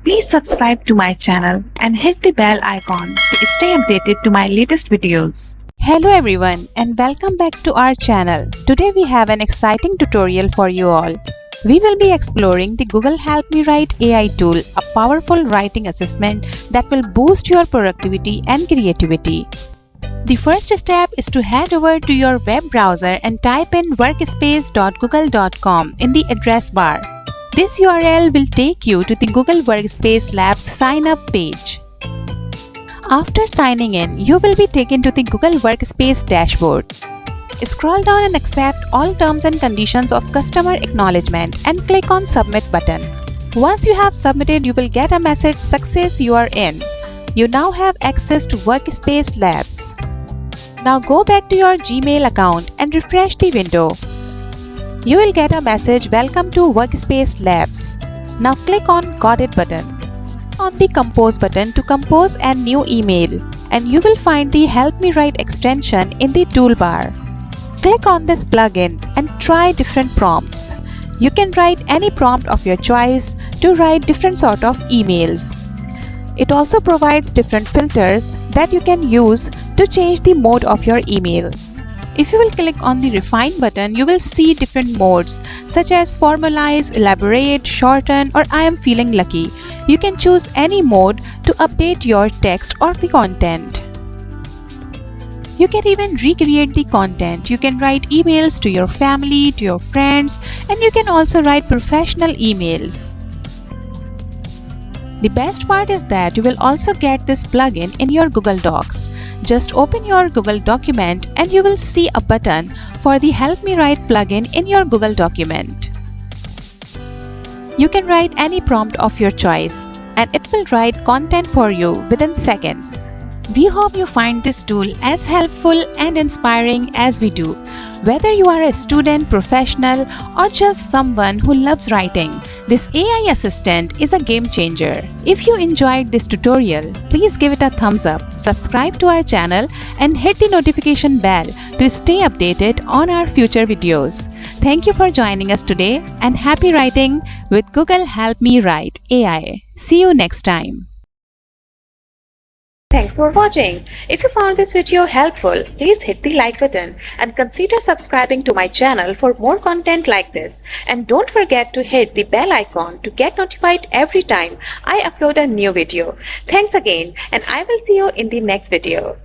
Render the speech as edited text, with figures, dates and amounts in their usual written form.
Please subscribe to my channel and hit the bell icon to stay updated to my latest videos. Hello everyone and welcome back to our channel. Today we have an exciting tutorial for you all. We will be exploring the Google Help Me Write AI tool, a powerful writing assistant that will boost your productivity and creativity. The first step is to head over to your web browser and type in workspace.google.com in the address bar. This URL will take you to the Google Workspace Labs sign up page. After signing in, you will be taken to the Google Workspace dashboard. Scroll down and accept all terms and conditions of customer acknowledgement and click on Submit button. Once you have submitted, you will get a message Success, you are in. You now have access to Workspace Labs. Now go back to your Gmail account and refresh the window. You will get a message Welcome to Workspace Labs. Now click on Got It button. On the Compose button to compose a new email, and you will find the Help Me Write extension in the toolbar. Click on this plugin and try different prompts. You can write any prompt of your choice to write different sort of emails. It also provides different filters that you can use to change the mode of your email. If you will click on the Refine button, you will see different modes such as Formalize, Elaborate, Shorten, or I am feeling lucky. You can choose any mode to update your text or the content. You can even recreate the content. You can write emails to your family, to your friends, and you can also write professional emails. The best part is that you will also get this plugin in your Google Docs. Just open your Google document and you will see a button for the Help Me Write plugin in your Google document. You can write any prompt of your choice and it will write content for you within seconds. We hope you find this tool as helpful and inspiring as we do. Whether you are a student, professional, or just someone who loves writing, this AI assistant is a game changer. If you enjoyed this tutorial, please give it a thumbs up, subscribe to our channel, and hit the notification bell to stay updated on our future videos. Thank you for joining us today and happy writing with Google Help Me Write AI. See you next time. Thanks for watching. If you found this video helpful, please hit the like button and consider subscribing to my channel for more content like this. And don't forget to hit the bell icon to get notified every time I upload a new video. Thanks again, and I will see you in the next video.